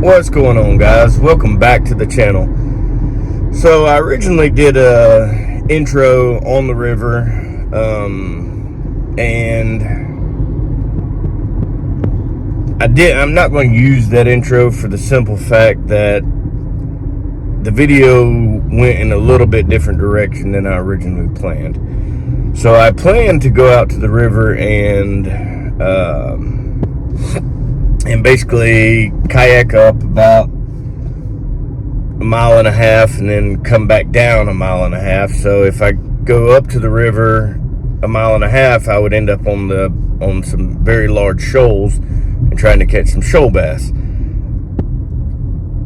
What's going on, guys? Welcome back to the channel. So I originally did a intro on the river, and I'm not going to use that intro for the simple fact that the video went in a little bit different direction than I originally planned. So I planned to go out to the river and basically kayak up about 1.5 miles and then come back down 1.5 miles. So if I go up to the river 1.5 miles, I would end up on some very large shoals and trying to catch some shoal bass.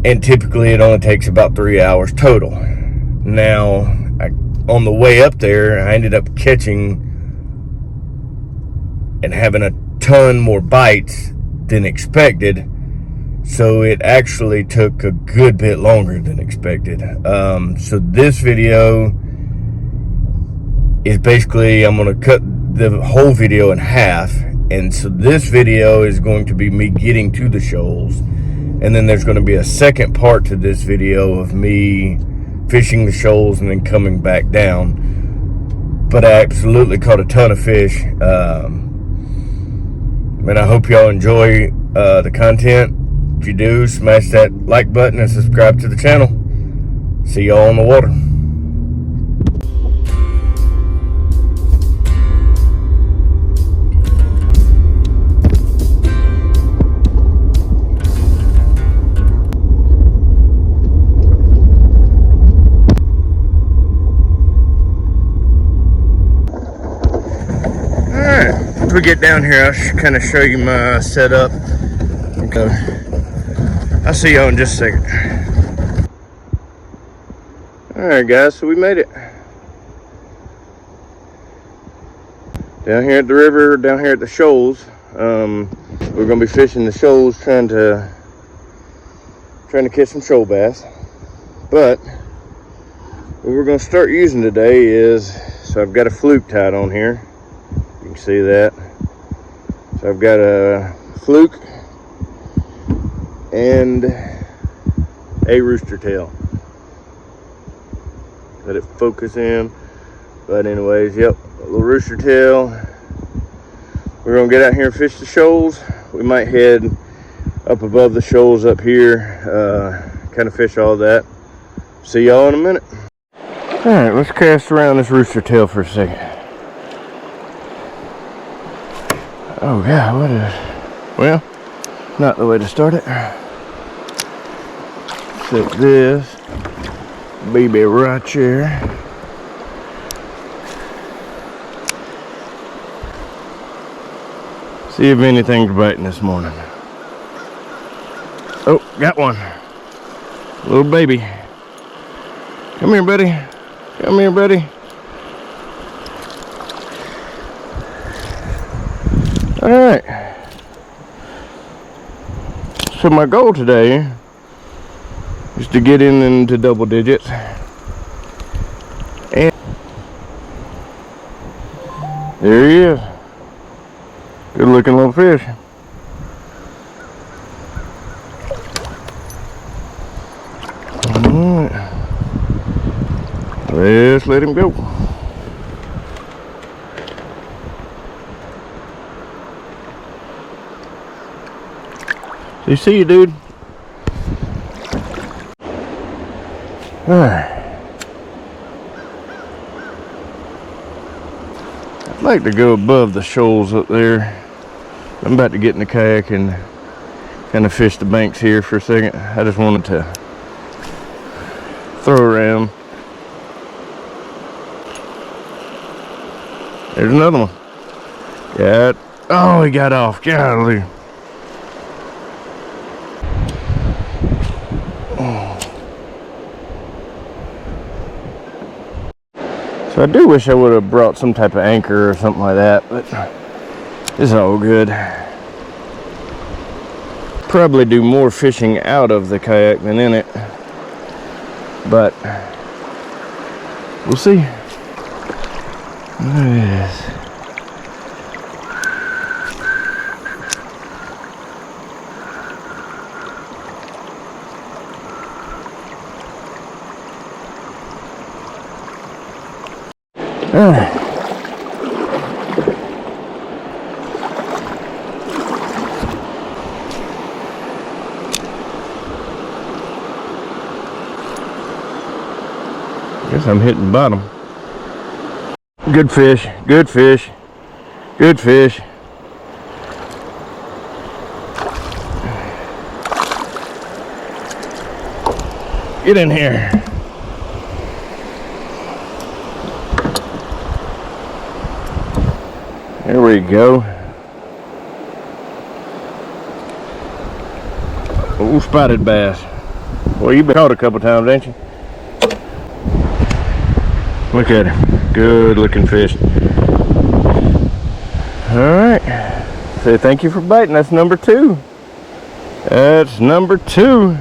And typically it only takes about 3 hours total. Now, on the way up there, I ended up catching and having a ton more bites than expected, so it actually took a good bit longer than expected. So this video is basically, I'm going to cut the whole video in half, and so this video is going to be me getting to the shoals, and then there's going to be a second part to this video of me fishing the shoals and then coming back down. But I absolutely caught a ton of fish. And I hope y'all enjoy the content. If you do, smash that like button and subscribe to the channel. See y'all on the water. Once we get down here, I should kind of show you my setup. Okay. I'll see y'all in just a second. Alright guys, so we made it. Down here at the river, down here at the shoals. We're going to be fishing the shoals, trying to catch some shoal bass. But what we're going to start using today is, so I've got a fluke tied on here. You can see that. So I've got a fluke and a rooster tail. Let it focus in. But anyways, yep, a little rooster tail. We're gonna get out here and fish the shoals. We might head up above the shoals up here, kind of fish all that. See y'all in a minute. All right, let's cast around this rooster tail for a second. Oh yeah, what is, well, not the way to start it. Set this baby right here. See if anything's biting this morning. Oh, got one. Little baby. Come here, buddy. Come here, buddy. Alright, so my goal today is to get into double digits, and there he is. Good looking little fish. Alright, let's let him go. You see you, dude. Alright. I'd like to go above the shoals up there. I'm about to get in the kayak and kind of fish the banks here for a second. I just wanted to throw around. There's another one. Got, oh, he got off. Golly. So I do wish I would have brought some type of anchor or something like that, but it's all good. Probably do more fishing out of the kayak than in it, but we'll see. Look at this. Guess I'm hitting bottom. Good fish, good fish, good fish. Get in here. There we go. Oh, spotted bass. Well, you've been caught a couple times, ain't you? Look at him. Good looking fish. Alright. Say thank you for biting. That's number 2. That's number 2.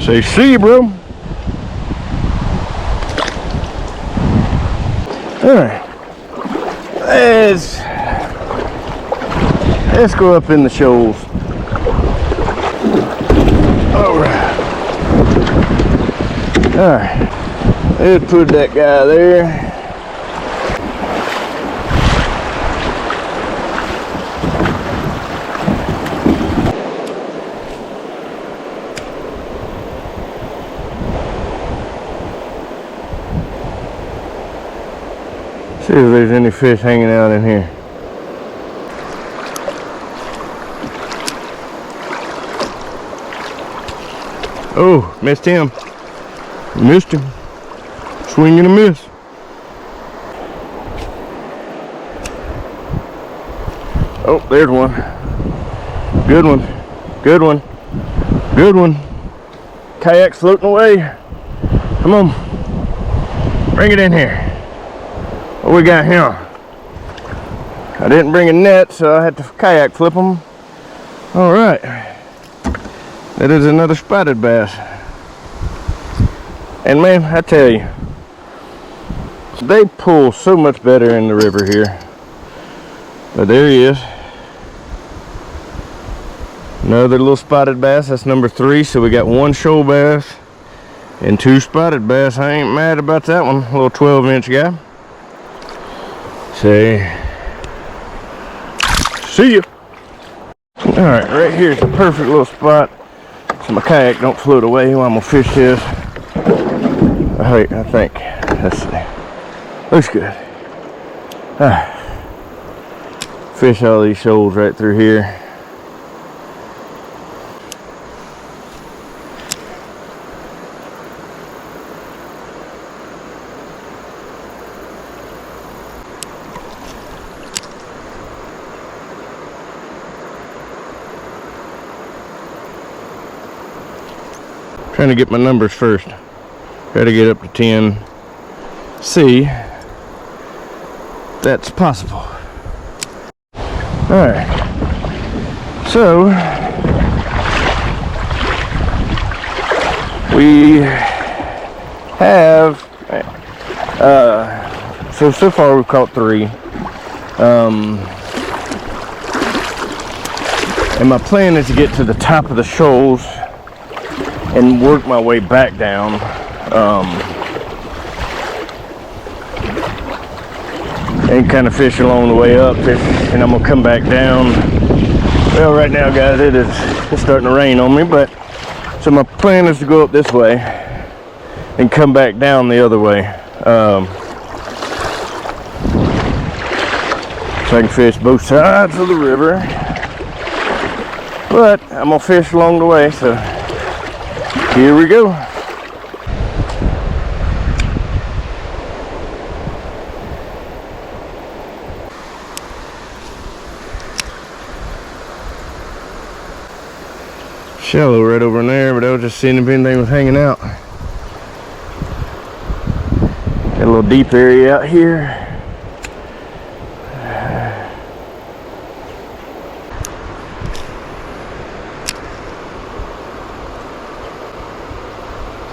Say see you, bro. Alright. Let's go up in the shoals. Alright. Alright. Let's put that guy there. See if there's any fish hanging out in here. Oh, missed him. Missed him. Swing and a miss. Oh, there's one. Good one. Good one. Good one. Kayak's floating away. Come on. Bring it in here. What we got here? I didn't bring a net, so I had to kayak flip them. All right. That is another spotted bass. And man, I tell you, they pull so much better in the river here. But there he is. Another little spotted bass. That's number 3. So we got 1 shoal bass and 2 spotted bass. I ain't mad about that one. A little 12-inch guy. Say, see ya. All right, right here is a perfect little spot so my kayak don't float away while I'm gonna fish this. I think, let's see, looks good. Fish all these shoals right through here. Trying to get my numbers first. Try to get up to 10. See, that's possible. Alright. So, we have, so far we've caught 3. And my plan is to get to the top of the shoals and work my way back down. And kind of fish along the way up, and I'm gonna come back down. Well, right now, guys, it's starting to rain on me, but so my plan is to go up this way and come back down the other way, so I can fish both sides of the river. But I'm gonna fish along the way, so here we go. Shallow right over in there, but I was just seeing if anything was hanging out. Got a little deep area out here.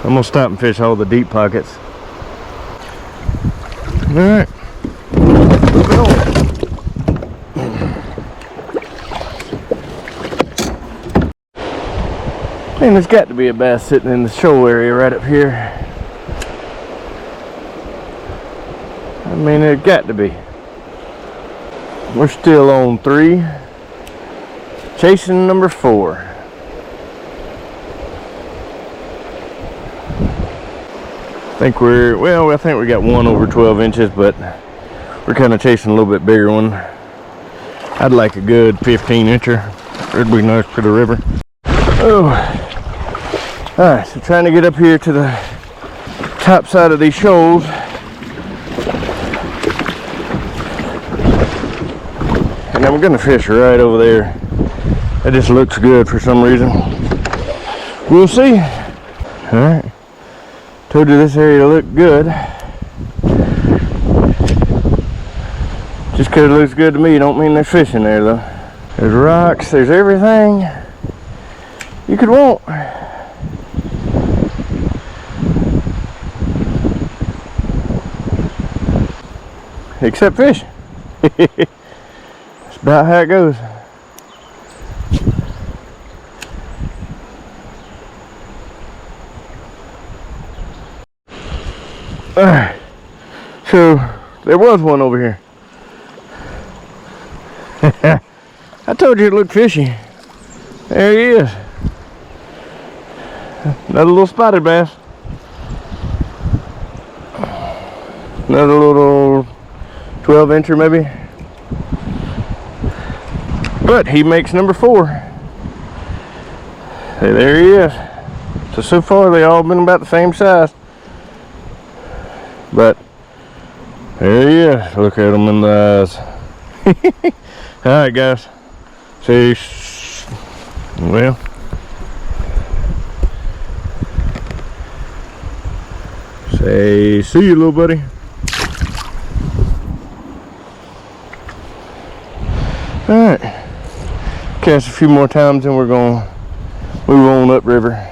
I'm gonna stop and fish all the deep pockets. All right. And there's got to be a bass sitting in the shoal area right up here. I mean, it got to be. We're still on 3, chasing number 4. I think we got one over 12 inches, but we're kind of chasing a little bit bigger one. I'd like a good 15 incher. It'd be nice for the river. Oh, all right, so trying to get up here to the top side of these shoals. And then we're gonna fish right over there. That just looks good for some reason. We'll see. All right, told you this area looked good. Just because it looks good to me don't mean there's fish in there though. There's rocks, there's everything you could want. Except fish. That's about how it goes. Alright, so there was one over here. I told you it looked fishy. There he is. Another little spotted bass. Another little 12 incher maybe. But he makes number 4. Hey, there he is. So far they all been about the same size. But there he is. Look at him in the eyes. Alright guys. See, well, say see you, little buddy. Alright, cast a few more times and we're gonna move on upriver.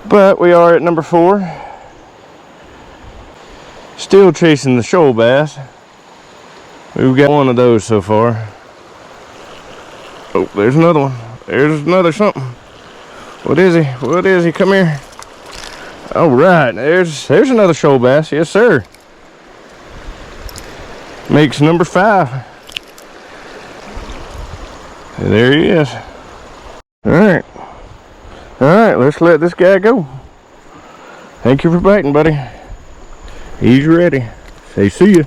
But we are at number 4, still chasing the shoal bass. We've got one of those so far. Oh, there's another one. There's another something. What is he? What is he? Come here. All right, there's another shoal bass. Yes, sir. Makes number 5. And there he is. All right. All right, let's let this guy go. Thank you for biting, buddy. He's ready. Say see ya.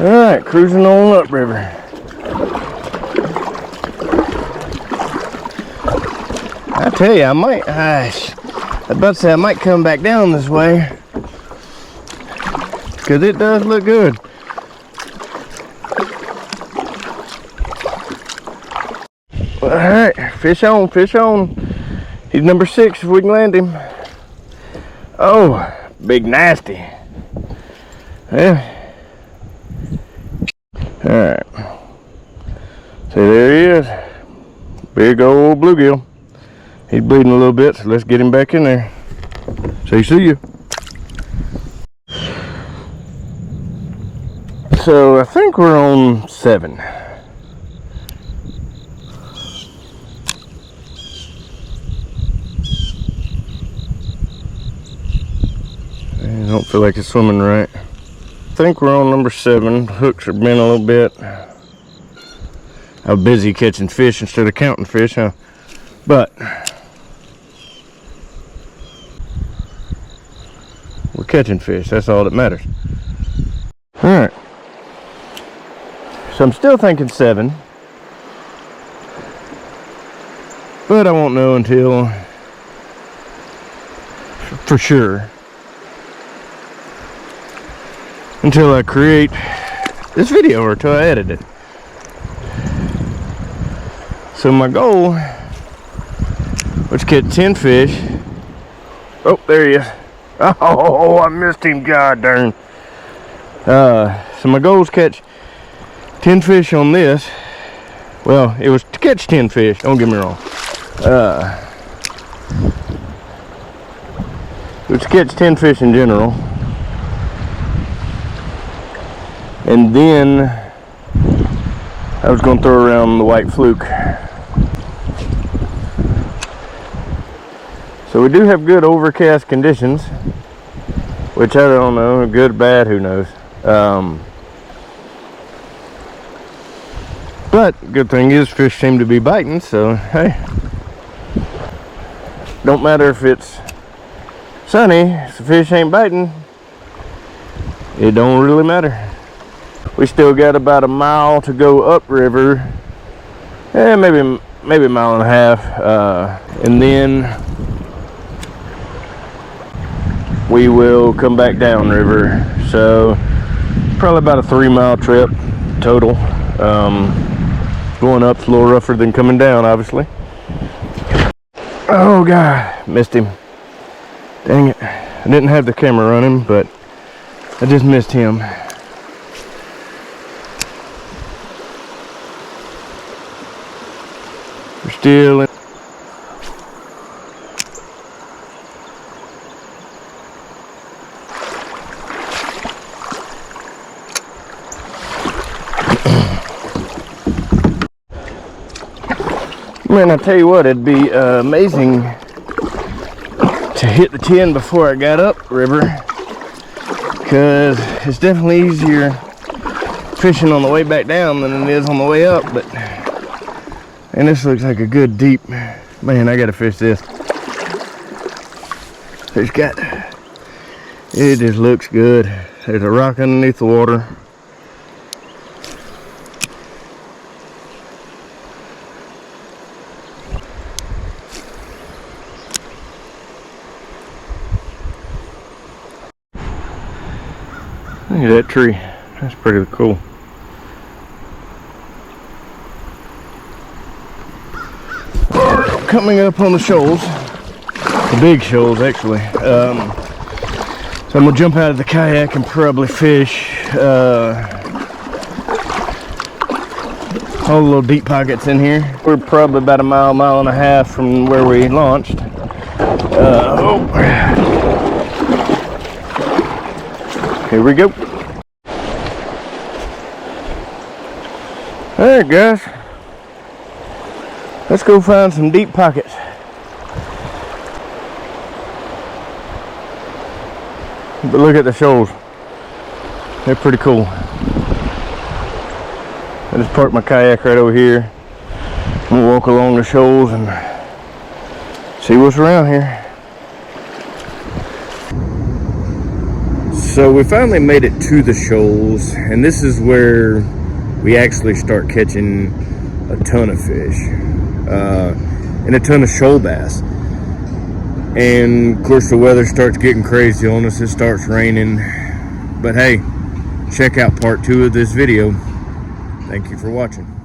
Alright, cruising on upriver. I tell you, I was about to say I might come back down this way. Because it does look good. Alright, fish on, fish on. He's number 6 if we can land him. Oh, big nasty. Yeah. Alright. See, there he is. Big old bluegill. He's bleeding a little bit, so let's get him back in there. Say see you. So I think we're on 7. I don't feel like it's swimming right. I think we're on number 7. Hooks are bent a little bit. I'm busy catching fish instead of counting fish, huh? But we're catching fish. That's all that matters. All right. So I'm still thinking 7, but I won't know until for sure. Until I create this video or until I edit it. So my goal was to catch 10 fish. Oh, there he is. Oh, I missed him, god darn. So my goal was to catch 10 fish on this. Well, it was to catch 10 fish, don't get me wrong. It was to catch 10 fish in general. And then I was going to throw around the white fluke. So we do have good overcast conditions, which I don't know, good, bad, who knows. But good thing is fish seem to be biting, so hey, don't matter if it's sunny, if the fish ain't biting, it don't really matter. We still got about a mile to go upriver, maybe a mile and a half, and then we will come back downriver. So probably about a 3-mile trip total. Going up's a little rougher than coming down, obviously. Oh God, missed him. Dang it. I didn't have the camera running, but I just missed him. We're still in. Man, I tell you what, it'd be amazing to hit the 10 before I got upriver, because it's definitely easier fishing on the way back down than it is on the way up. But and this looks like a good deep, man, I gotta fish this. It just looks good. There's a rock underneath the water. Look at that tree. That's pretty cool. Coming up on the shoals, the big shoals actually. So I'm gonna jump out of the kayak and probably fish all the little deep pockets in here. We're probably about a mile and a half from where we launched. Here we go. Alright guys, let's go find some deep pockets. But look at the shoals. They're pretty cool. I just parked my kayak right over here. I'm gonna walk along the shoals and see what's around here. So we finally made it to the shoals, and this is where we actually start catching a ton of fish and a ton of shoal bass. And of course the weather starts getting crazy on us. It starts raining, but hey, check out part 2 of this video. Thank you for watching.